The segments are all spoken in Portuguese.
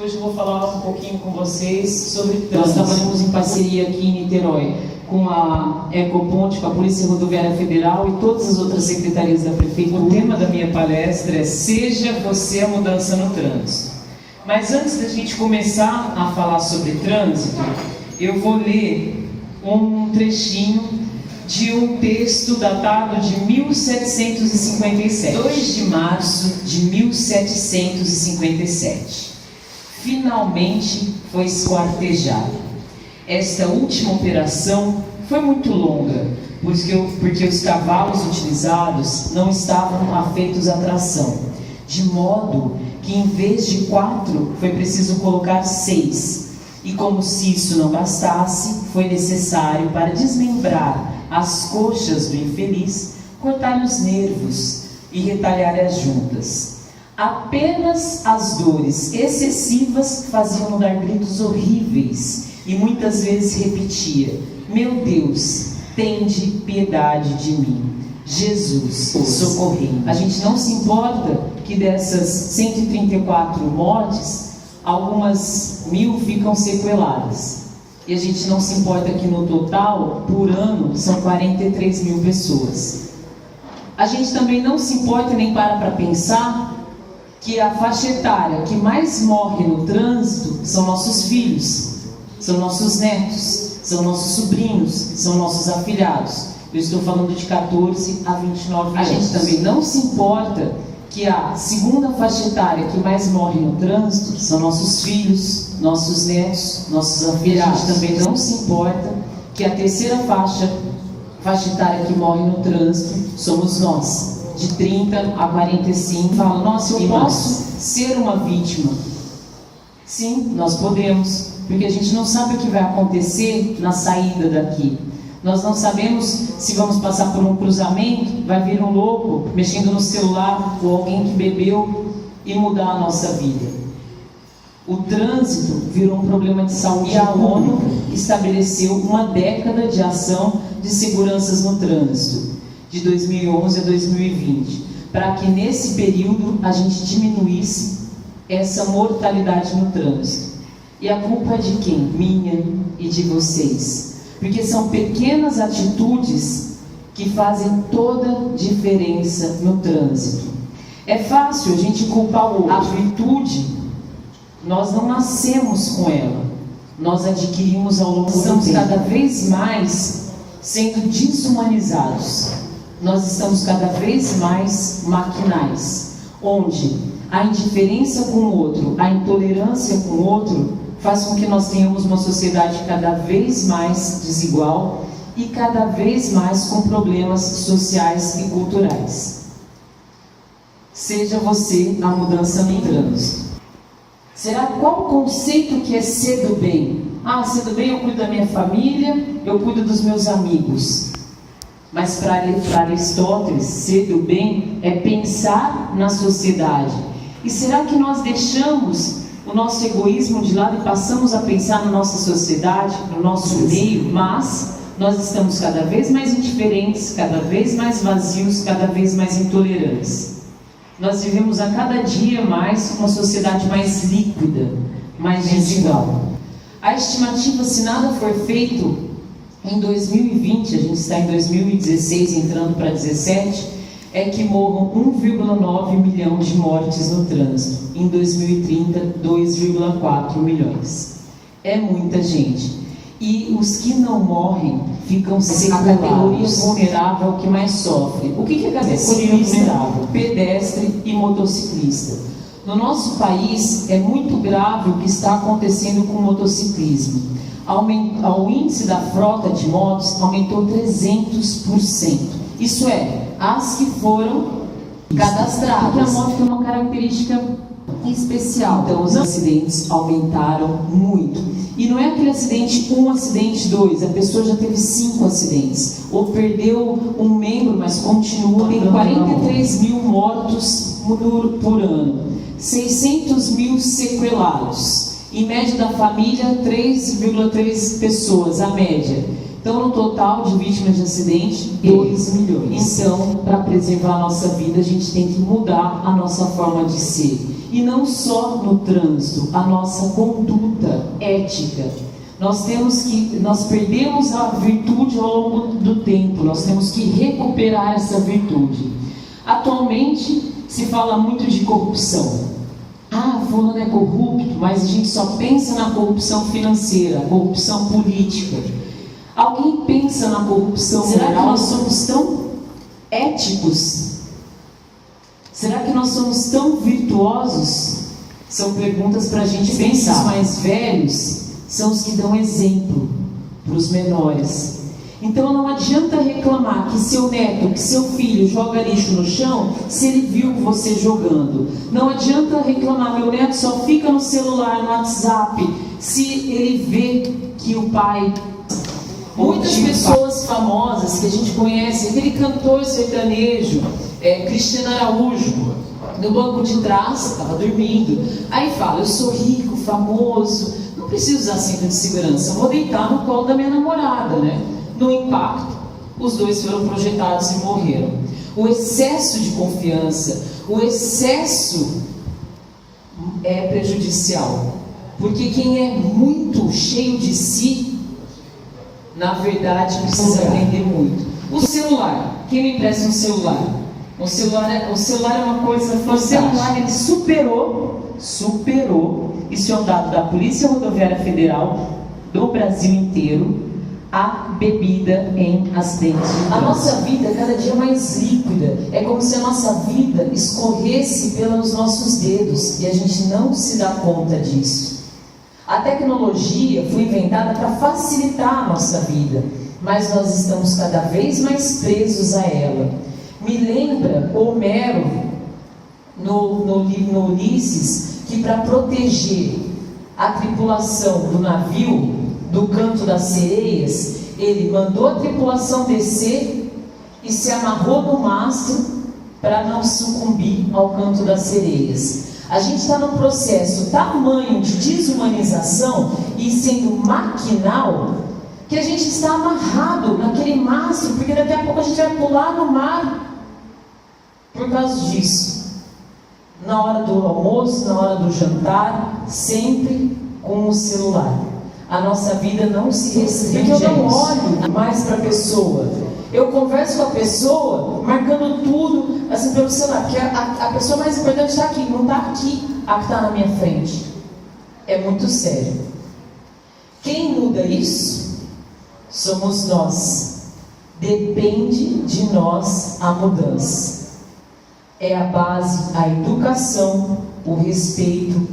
Hoje eu vou falar um pouquinho com vocês sobre trânsito. Nós trabalhamos em parceria aqui em Niterói com a Ecoponte, com a Polícia Rodoviária Federal e todas as outras secretarias da Prefeitura. O tema da minha palestra é Seja Você a Mudança no Trânsito. Mas antes da gente começar a falar sobre trânsito, eu vou ler um trechinho de um texto datado de 1757, 2 de março de 1757. Finalmente foi esquartejado. Esta última operação foi muito longa, porque os cavalos utilizados não estavam afeitos à tração, de modo que em vez de 4 foi preciso colocar 6, e como se isso não bastasse, foi necessário, para desmembrar as coxas do infeliz, cortar os nervos e retalhar as juntas. Apenas as dores excessivas faziam dar gritos horríveis, e muitas vezes repetia: meu Deus, tende piedade de mim. Jesus, socorrei. A gente não se importa que dessas 134 mortes, algumas 1000 ficam sequeladas. E a gente não se importa que no total, por ano, são 43 mil pessoas. A gente também não se importa nem para pensar que a faixa etária que mais morre no trânsito são nossos filhos, são nossos netos, são nossos sobrinhos, são nossos afilhados. Eu estou falando de 14 a 29 anos. A gente também não se importa que a segunda faixa etária que mais morre no trânsito são nossos filhos, nossos netos, nossos afilhados. A gente também não se importa que a terceira faixa etária que morre no trânsito somos nós, de 30 a 45. Fala, nossa, eu posso ser uma vítima. Sim, nós podemos, porque a gente não sabe o que vai acontecer na saída daqui. Nós não sabemos se vamos passar por um cruzamento, vai vir um louco mexendo no celular, ou alguém que bebeu, e mudar a nossa vida. O trânsito virou um problema de saúde e a ONU estabeleceu uma década de ação de seguranças no trânsito, de 2011 a 2020, para que nesse período a gente diminuísse essa mortalidade no trânsito. E a culpa é de quem? Minha e de vocês. Porque são pequenas atitudes que fazem toda a diferença no trânsito. É fácil a gente culpar o outro. A virtude, nós não nascemos com ela, nós adquirimos ao longo do tempo. Estamos cada vez mais sendo desumanizados. Nós estamos cada vez mais maquinais, onde a indiferença com o outro, a intolerância com o outro, faz com que nós tenhamos uma sociedade cada vez mais desigual e cada vez mais com problemas sociais e culturais. Seja você a mudança no trânsito. Será qual o conceito que é ser do bem? Ah, ser do bem eu cuido da minha família, eu cuido dos meus amigos. Mas para Aristóteles, ser do bem é pensar na sociedade. E será que nós deixamos o nosso egoísmo de lado e passamos a pensar na nossa sociedade, no nosso meio? Mas nós estamos cada vez mais indiferentes, cada vez mais vazios, cada vez mais intolerantes. Nós vivemos a cada dia mais uma sociedade mais líquida, mais desigual. A estimativa, se nada for feito, em 2020, a gente está em 2016, entrando para 2017, é que morram 1,9 milhão de mortes no trânsito. Em 2030, 2,4 milhões. É muita gente. E os que não morrem ficam sequelados. A categoria vulnerável que mais sofre. O que é a categoria vulnerável? Pedestre e motociclista. No nosso país, é muito grave o que está acontecendo com o motociclismo. O índice da frota de motos aumentou 300%. Isso é, as que foram cadastradas. Porque a moto tem uma característica especial. Então os acidentes aumentaram muito. E não é aquele acidente 1, acidente 2. A pessoa já teve 5 acidentes. Ou perdeu um membro, mas continua. Tem 43 mil mortos por ano. 600 mil sequelados. Em média da família, 3,3 pessoas, a média. Então, no total de vítimas de acidente, 2 milhões. Então, para preservar a nossa vida, a gente tem que mudar a nossa forma de ser. E não só no trânsito, a nossa conduta ética. Nós perdemos a virtude ao longo do tempo, nós temos que recuperar essa virtude. Atualmente se fala muito de corrupção. Fulano é corrupto, mas a gente só pensa na corrupção financeira, corrupção política. Alguém pensa na corrupção moral? Será que nós somos tão éticos? Será que nós somos tão virtuosos? São perguntas para a gente pensar. Os mais velhos são os que dão exemplo para os menores. Então não adianta reclamar que seu neto, que seu filho joga lixo no chão, se ele viu você jogando. Não adianta reclamar, meu neto só fica no celular, no WhatsApp, se ele vê que o pai... Muitas pessoas famosas que a gente conhece, aquele cantor sertanejo, Cristiano Araújo, no banco de trás, estava dormindo. Aí fala, eu sou rico, famoso, não preciso usar cinto de segurança, vou deitar no colo da minha namorada, né? No impacto, os dois foram projetados e morreram. O excesso de confiança, o excesso é prejudicial. Porque quem é muito cheio de si, na verdade, precisa aprender muito. O celular, quem me empresta um celular? O celular é uma coisa fantástica. O celular, ele superou, isso é um dado da Polícia Rodoviária Federal do Brasil inteiro, a bebida em acidentes. A nossa vida é cada dia mais líquida. É como se a nossa vida escorresse pelos nossos dedos e a gente não se dá conta disso. A tecnologia foi inventada para facilitar a nossa vida, mas nós estamos cada vez mais presos a ela. Me lembra Homero, no Ulisses, que para proteger a tripulação do navio do canto das sereias, ele mandou a tripulação descer e se amarrou no mastro para não sucumbir ao canto das sereias. A gente está num processo tamanho de desumanização e sendo maquinal, que a gente está amarrado naquele mastro, porque daqui a pouco a gente vai pular no mar por causa disso. Na hora do almoço, na hora do jantar, sempre com o celular. A nossa vida não se restringe a isso. Eu não olho mais para a pessoa. Eu converso com a pessoa, marcando tudo assim pelo celular, porque a pessoa mais importante está aqui, não está aqui a que está na minha frente. É muito sério. Quem muda isso? Somos nós. Depende de nós a mudança. É a base, a educação, o respeito,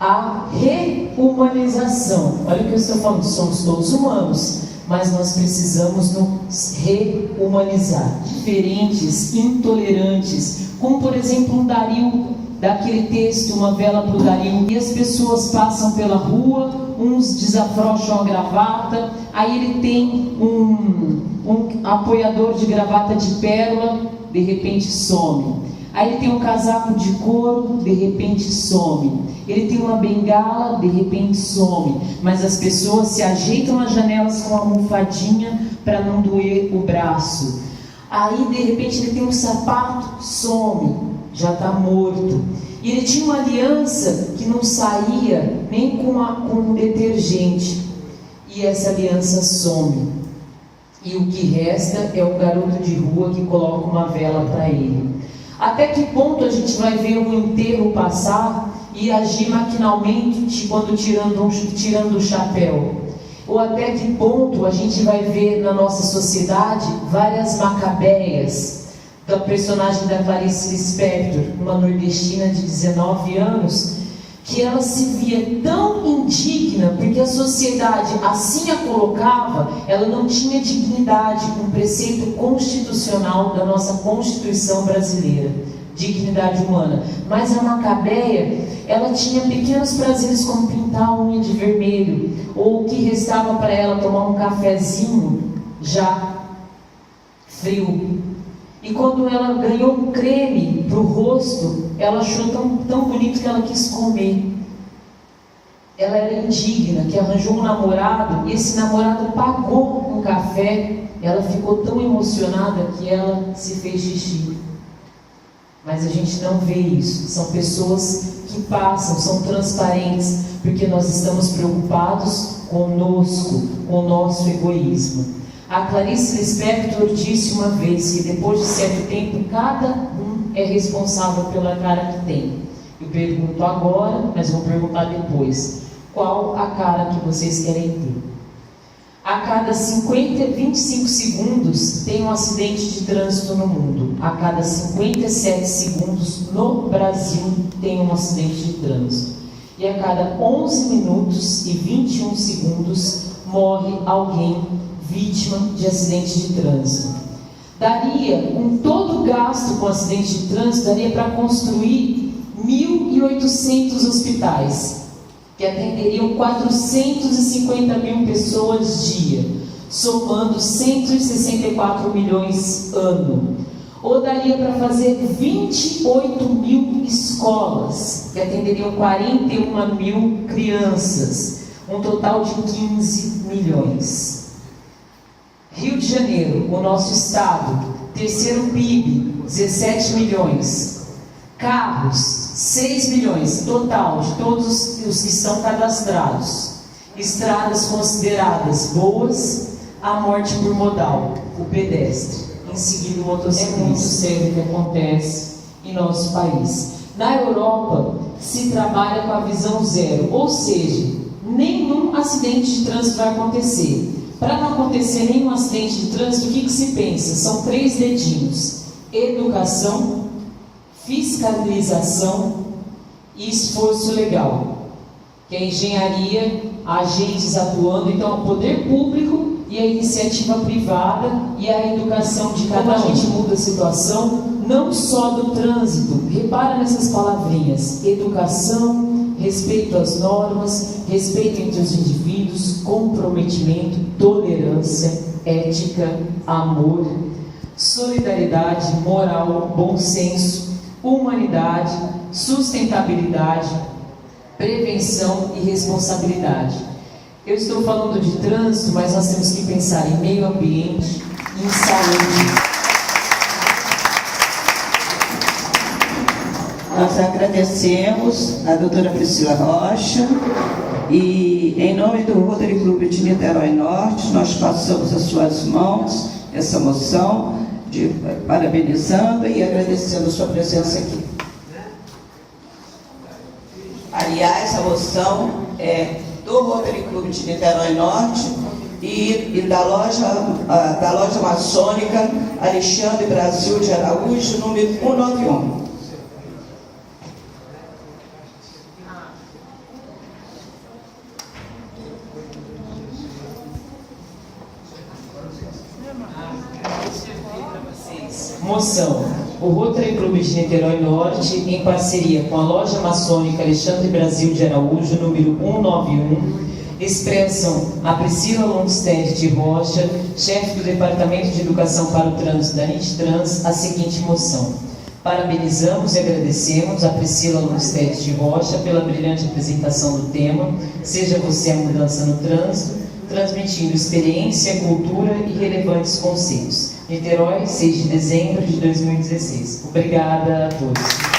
a reumanização. Olha o que eu estou falando, somos todos humanos, mas nós precisamos nos rehumanizar. Diferentes, intolerantes, como por exemplo um Dario, daquele texto, Uma Vela para o Dario, e as pessoas passam pela rua, uns desafrouxam a gravata, aí ele tem um apoiador de gravata de pérola, de repente some. Aí ele tem um casaco de couro, de repente some. Ele tem uma bengala, de repente some. Mas as pessoas se ajeitam nas janelas com uma almofadinha para não doer o braço. Aí de repente ele tem um sapato, some, já está morto. E ele tinha uma aliança que não saía nem com um detergente. E essa aliança some. E o que resta é um garoto de rua que coloca uma vela para ele. Até que ponto a gente vai ver um enterro passar e agir maquinalmente quando tirando o chapéu? Ou até que ponto a gente vai ver na nossa sociedade várias macabeias, da personagem da Clarice Lispector, uma nordestina de 19 anos, que ela se via tão indigna, porque a sociedade assim a colocava, ela não tinha dignidade, um preceito constitucional da nossa Constituição brasileira, dignidade humana. Mas a macabeia, ela tinha pequenos prazeres como pintar a unha de vermelho, ou o que restava para ela tomar um cafezinho já frio. E quando ela ganhou um creme para o rosto, ela achou tão bonito que ela quis comer. Ela era indigna, que arranjou um namorado, e esse namorado pagou um café. Ela ficou tão emocionada que ela se fez xixi. Mas a gente não vê isso. São pessoas que passam são transparentes, porque nós estamos preocupados conosco, com o nosso egoísmo. A Clarice Lispector disse uma vez que depois de certo tempo, cada um é responsável pela cara que tem. Eu pergunto agora, mas vou perguntar depois. Qual a cara que vocês querem ter? A cada 25 segundos tem um acidente de trânsito no mundo. A cada 57 segundos no Brasil tem um acidente de trânsito. E a cada 11 minutos e 21 segundos morre alguém vítima de acidente de trânsito. Daria, com todo o gasto com acidente de trânsito, daria para construir 1.800 hospitais, que atenderiam 450 mil pessoas dia, somando 164 milhões ano. Ou daria para fazer 28 mil escolas, que atenderiam 41 mil crianças, um total de 15 milhões. Rio de Janeiro, o nosso estado, terceiro PIB, 17 milhões. Carros, 6 milhões, total de todos os que estão cadastrados. Estradas consideradas boas, a morte por modal, o pedestre. Em seguida, o motociclista. É muito sério o que acontece em nosso país. Na Europa, se trabalha com a visão zero, ou seja, nenhum acidente de trânsito vai acontecer. Para não acontecer nenhum acidente de trânsito, o que se pensa? São 3 dedinhos: educação, fiscalização e esforço legal, que é a engenharia, agentes atuando, então o poder público e a iniciativa privada e a educação de cada um. Como a gente muda a situação, não só do trânsito, repara nessas palavrinhas: educação, respeito às normas, respeito entre os indivíduos, comprometimento, tolerância, ética, amor, solidariedade, moral, bom senso, humanidade, sustentabilidade, prevenção e responsabilidade. Eu estou falando de trânsito, mas nós temos que pensar em meio ambiente, em saúde. Nós agradecemos a doutora Priscila Rocha e, em nome do Rotary Club de Niterói Norte, nós passamos às suas mãos essa moção, parabenizando e agradecendo a sua presença aqui. Aliás, a moção é do Rotary Club de Niterói Norte e da loja maçônica Alexandre Brasil de Araújo, número 191. Moção: o Rotary Clube de Niterói Norte, em parceria com a loja maçônica Alexandre Brasil de Araújo, número 191, expressam a Priscila Longstead de Rocha, chefe do Departamento de Educação para o Trânsito da NITTRANS, a seguinte moção: parabenizamos e agradecemos a Priscila Longstead de Rocha pela brilhante apresentação do tema Seja Você a Mudança no Trânsito, transmitindo experiência, cultura e relevantes conceitos. Niterói, 6 de dezembro de 2016. Obrigada a todos.